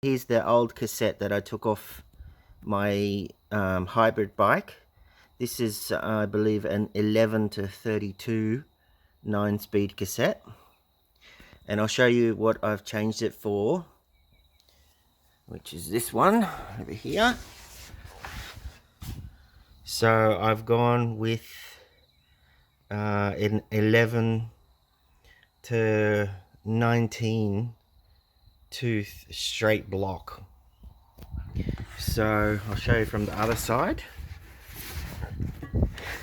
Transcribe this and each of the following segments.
Here's the old cassette that I took off my hybrid bike. This is, I believe, an 11 to 32 9-speed cassette. And I'll show you what I've changed it for, which is this one over here. So I've gone with an 11 to 19 tooth straight block. So I'll show you from the other side.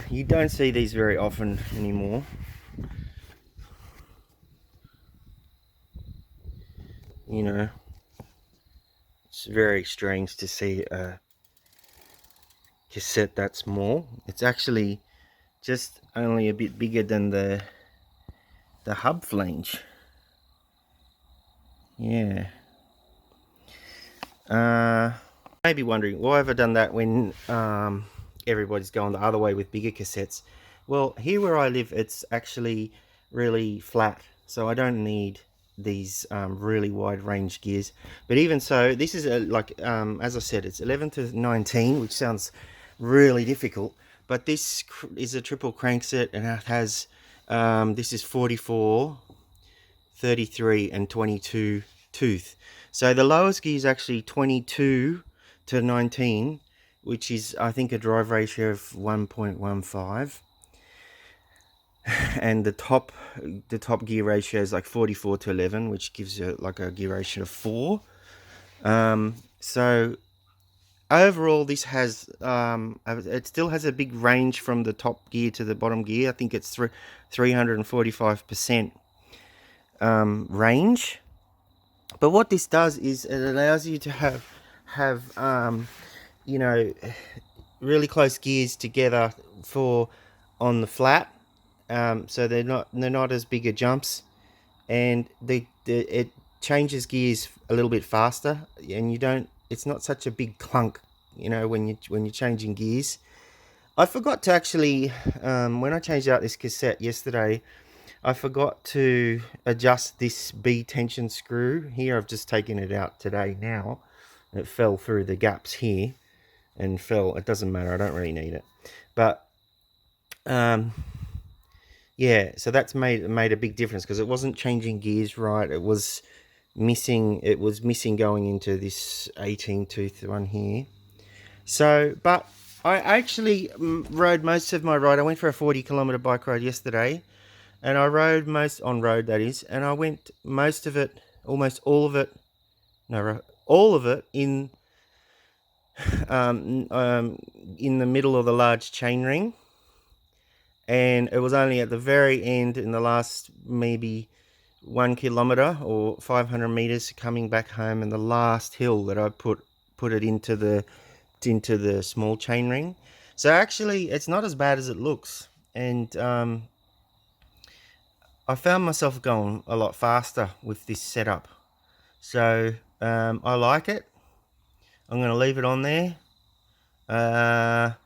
You don't see these very often anymore. You know, it's very strange to see a cassette that small. It's actually just only a bit bigger than the hub flange. Yeah. Maybe wondering, why have I done that when everybody's going the other way with bigger cassettes? Well, here where I live, it's actually really flat, so I don't need these really wide range gears. But even so, this is as I said, it's 11 to 19, which sounds really difficult, but this is a triple crankset, and it has this is 44, 33 and 22 tooth. So the lowest gear is actually 22 to 19, which is, I think, a drive ratio of 1.15, and the top gear ratio is like 44 to 11, which gives you like a gear ratio of 4. So overall, this has it still has a big range from the top gear to the bottom gear. I think it's 345% range. But what this does is it allows you to have you know, really close gears together for on the flat, so they're not as big a jumps, and it changes gears a little bit faster, and it's not such a big clunk, you know, when you're changing gears. I forgot to actually when I changed out this cassette yesterday, I forgot to adjust this B tension screw here. I've just taken it out today now. It fell through the gaps here and fell. It doesn't matter, I don't really need it. But yeah, so that's made a big difference, because it wasn't changing gears right. It was missing going into this 18 tooth one here. So, but I actually rode most of my ride. I went for a 40-kilometer bike ride yesterday, and I rode most on road, that is, and I went most of it, almost all of it, no, all of it in the middle of the large chain ring, and it was only at the very end, in the last maybe 1 kilometer or 500 meters coming back home, and the last hill, that I put it into the small chain ring. So actually, it's not as bad as it looks, and I found myself going a lot faster with this setup. So I like it. I'm going to leave it on there. I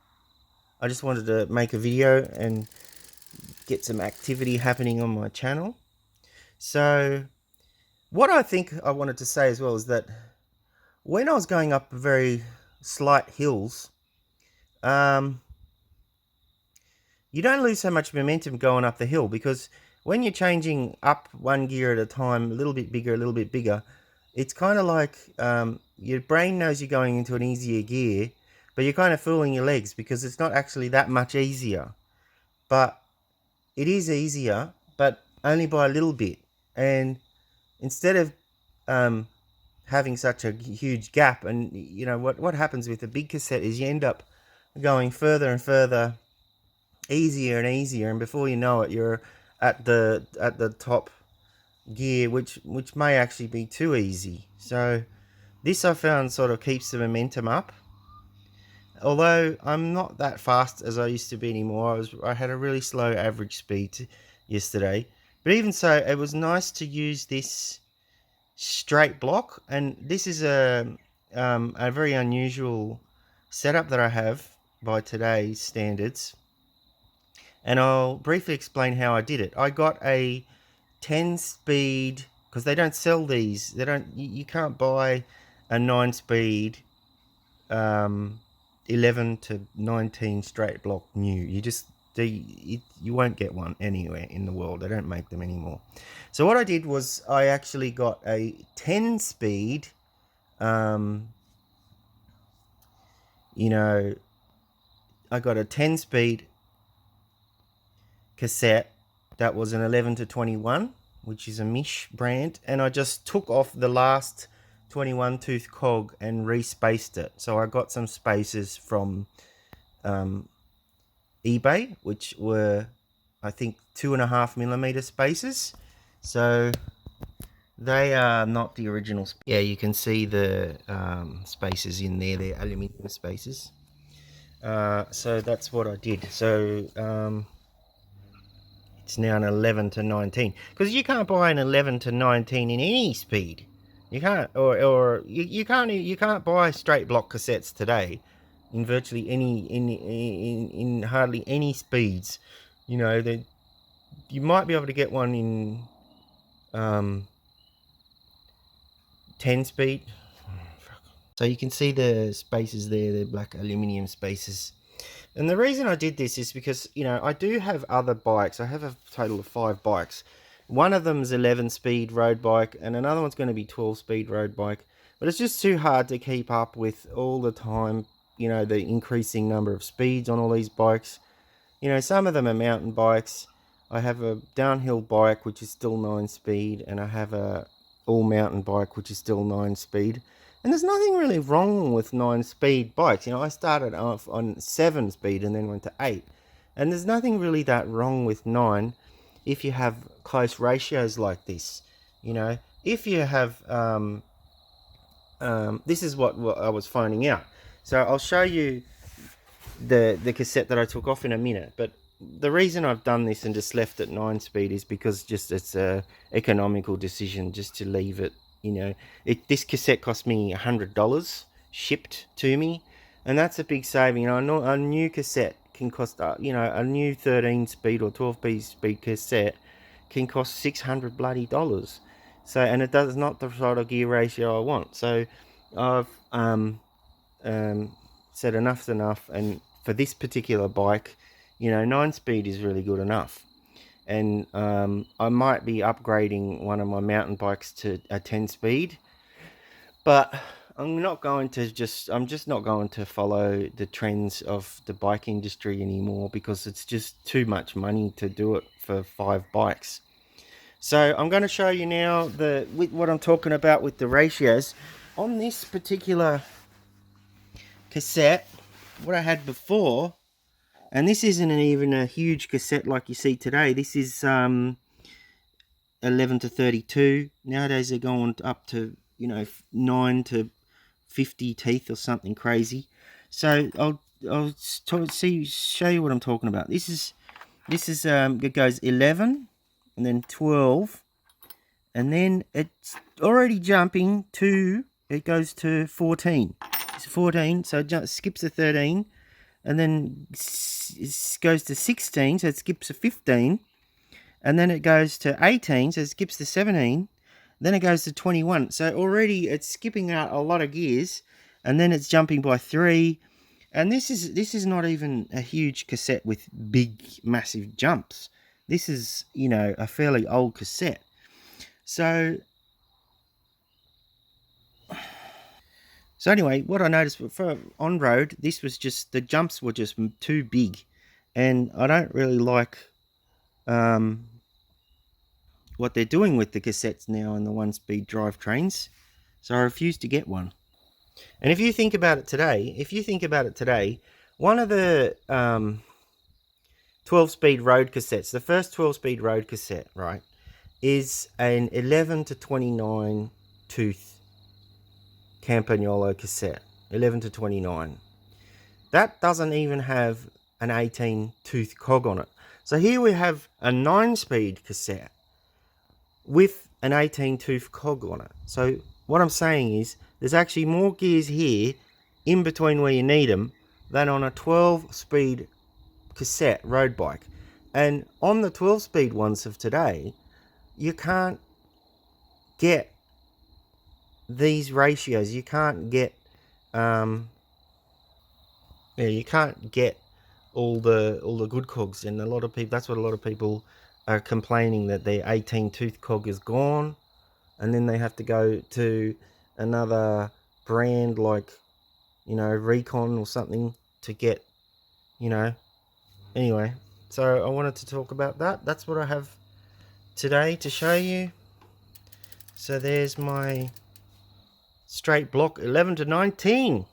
just wanted to make a video and get some activity happening on my channel. So what I think I wanted to say as well is that when I was going up very slight hills, you don't lose so much momentum going up the hill, because when you're changing up one gear at a time, a little bit bigger, it's kind of like your brain knows you're going into an easier gear, but you're kind of fooling your legs, because it's not actually that much easier. But it is easier, but only by a little bit. And instead of having such a huge gap, and you know what happens with a big cassette is you end up going further and further, easier and easier, and before you know it, you're at the top gear, which may actually be too easy. So this, I found, sort of keeps the momentum up. Although I'm not that fast as I used to be anymore. I had a really slow average speed yesterday. But even so, it was nice to use this straight block. And this is a very unusual setup that I have by today's standards. And I'll briefly explain how I did it. I got a 10-speed, because they don't sell these. You can't buy a 9-speed 11 to 19 straight block new. You won't get one anywhere in the world. They don't make them anymore. So what I did was I actually got a 10-speed, I got a 10-speed cassette that was an 11 to 21, which is a Mish brand, and I just took off the last 21 tooth cog and respaced it. So I got some spacers from eBay, which were, I think, 2.5mm spacers. So they are not the original. Yeah, you can see the spacers in there. They're aluminium spacers. So that's what I did. So it's now an 11 to 19, because you can't buy an 11 to 19 in any speed. You can't, or you can't buy straight block cassettes today in virtually in hardly any speeds. You might be able to get one in 10 speed. So you can see the spacers there, the black aluminium spacers. And the reason I did this is because, I do have other bikes. I have a total of 5 bikes. One of them is 11-speed road bike, and another one's going to be 12-speed road bike. But it's just too hard to keep up with all the time, the increasing number of speeds on all these bikes. Some of them are mountain bikes. I have a downhill bike, which is still 9-speed, and I have a all-mountain bike, which is still 9-speed. And there's nothing really wrong with 9-speed bikes. I started off on 7-speed and then went to 8. And there's nothing really that wrong with 9 if you have close ratios like this. If you have... this is what I was finding out. So I'll show you the cassette that I took off in a minute. But the reason I've done this and just left it 9-speed is because it's a economical decision just to leave it. This cassette cost me $100 shipped to me, and that's a big saving. I know a new cassette can cost, a new 13-speed or 12-speed cassette can cost $600 bloody dollars. So, and it does not the sort of gear ratio I want. So, I've said enough's enough, and for this particular bike, 9-speed is really good enough. And I might be upgrading one of my mountain bikes to a 10-speed, but I'm just not going to follow the trends of the bike industry anymore, because it's just too much money to do it for 5 bikes. So I'm going to show you now what I'm talking about with the ratios on this particular cassette. What I had before. And this isn't even a huge cassette like you see today. This is 11 to 32. Nowadays they're going up to 9 to 50 teeth or something crazy. So I'll show you what I'm talking about. This is it goes 11 and then 12, and then it's already jumping to, it goes to 14. It's 14, so it skips a 13. And then it goes to 16, so it skips to 15. And then it goes to 18, so it skips to 17. Then it goes to 21. So already it's skipping out a lot of gears. And then it's jumping by 3. And this is not even a huge cassette with big, massive jumps. This is, a fairly old cassette. So anyway, what I noticed for on road, this was just, the jumps were just too big, and I don't really like what they're doing with the cassettes now in the 1-speed drivetrains, so I refuse to get one. And if you think about it today, one of the 12-speed road cassettes, the first 12-speed road cassette, right, is an 11 to 29 tooth Campagnolo cassette, 11 to 29. That doesn't even have an 18 tooth cog on it. So here we have a 9-speed cassette with an 18 tooth cog on it. So what I'm saying is there's actually more gears here in between where you need them than on a 12-speed cassette road bike. And on the 12-speed ones of today, you can't get these ratios. You can't get yeah, you can't get all the good cogs, and a lot of people, that's what a lot of people are complaining, that their 18 tooth cog is gone, and then they have to go to another brand like, you know, Recon or something to get, you know. Anyway, so I wanted to talk about that. That's what I have today to show you. So there's my straight block 11 to 19.